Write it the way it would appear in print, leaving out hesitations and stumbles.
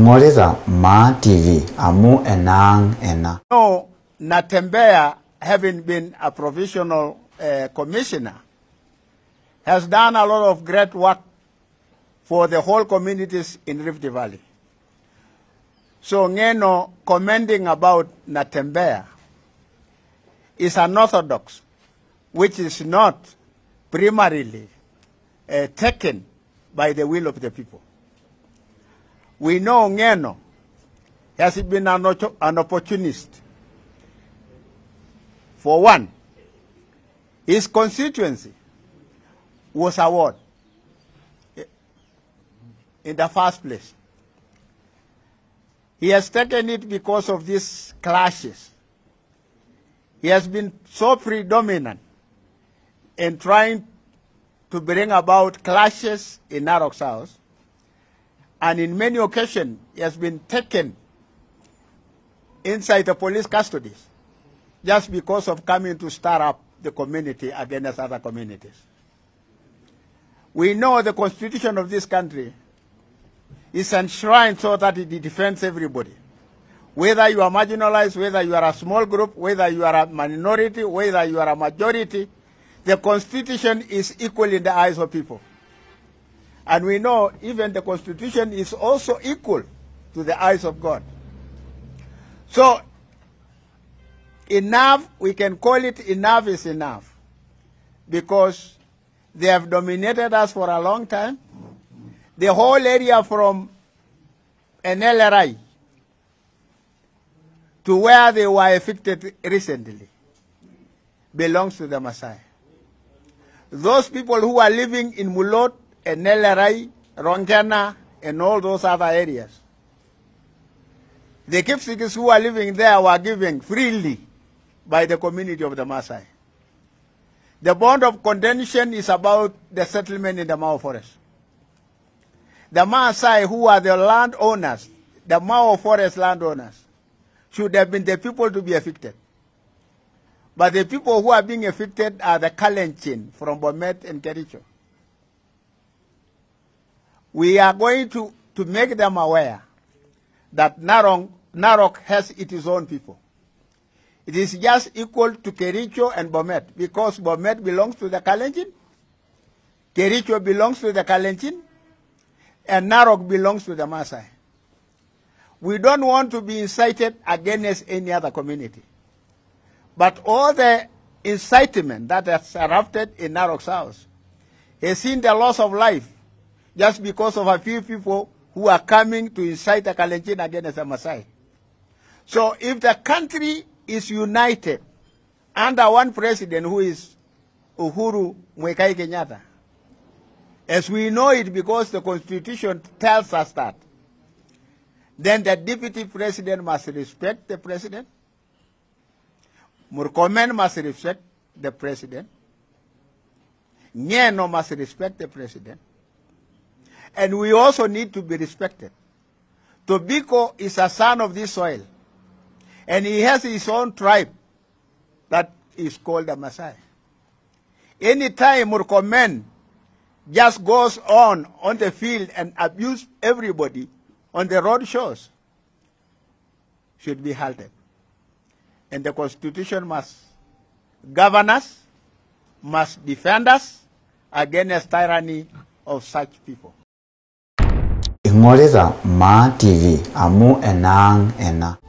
Ingoreza Ma TV amu enang ena. No, Natembeya, having been a provisional commissioner, has done a lot of great work for the whole communities in Rift Valley. So Ngeno commenting about Natembeya is unorthodox, which is not primarily taken by the will of the people. We know Ngeno has been an opportunist. For one, his constituency was a ward in the first place. He has taken it because of these clashes. He has been so predominant in trying to bring about clashes in Narok South, and in many occasions he has been taken inside the police custodies just because of coming to stir up the community against other communities. We know the constitution of this country is enshrined so that it defends everybody. Whether you are marginalized, whether you are a small group, whether you are a minority, whether you are a majority, the Constitution is equal in the eyes of people. And we know even the Constitution is also equal to the eyes of God. So, enough, we can call it enough is enough, because they have dominated us for a long time. The whole area from NLRI to where they were evicted recently belongs to the Maasai. Those people who are living in Mulot, NLRI, Ronkana, and all those other areas, the Kipsigis who are living there were given freely by the community of the Maasai. The bond of contention is about the settlement in the Mao forest. The Maasai, who are the landowners, the Mao forest landowners, should have been the people to be evicted. But the people who are being evicted are the Kalenjin from Bomet and Kericho. We are going to make them aware that Narok has its own people. It is just equal to Kericho and Bomet, because Bomet belongs to the Kalenjin, Kericho belongs to the Kalenjin, and Narok belongs to the Maasai. We don't want to be incited against any other community. But all the incitement that has erupted in Narok South has seen the loss of life just because of a few people who are coming to incite the Kalenjin against the Maasai. So if the country is united under one president, who is Uhuru Muigai Kenyatta, as we know it because the Constitution tells us that, then the deputy president must respect the president, Murkomen must respect the president, Ngeno must respect the president, and we also need to be respected. Tobiko is a son of this soil, and he has his own tribe that is called the Maasai. Anytime Murkomen just goes on the field and abuse everybody on the road shows, should be halted. And the Constitution must govern us, must defend us against tyranny of such people. Ingoreza Ma TV amu enang ena.